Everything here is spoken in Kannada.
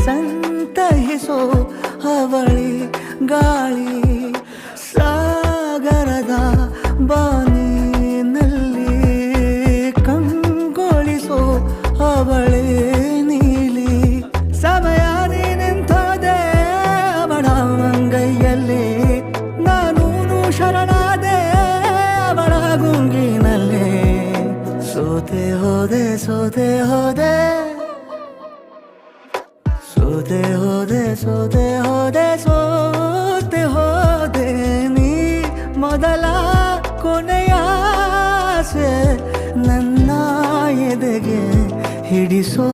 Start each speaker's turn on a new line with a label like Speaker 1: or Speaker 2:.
Speaker 1: ಸಂತಹಿಸೋ ಅವಳಿ ಗಾಳಿ ಸಾಗರದ ಬಾನಿನಲ್ಲಿ ಕಂಗೊಳಿಸೋ ಅವಳೆ ನೀಲಿ ಸಮಯ ನಿಂತೋದೆ ಅವಳ ಅಂಗೈಯಲ್ಲಿ ನಾನು ಶರಣಾದೆ ಅವಳ ಗುಂಗಿನಲ್ಲಿ ಸೋತೆ ಹೋದೆ ಸೋತೆ ಹೋದೆ ಸೋತೆ ಹೋದೆ ಸೋತೆ ಹೋದೆ ಸೋತೆ ಹೋದೆ ನೀ ಮೊದಲ ಕೊನೆಯ ಆಸೆ ನನ್ನ ಎದೆಗೆ ಹಿಡಿಸೋ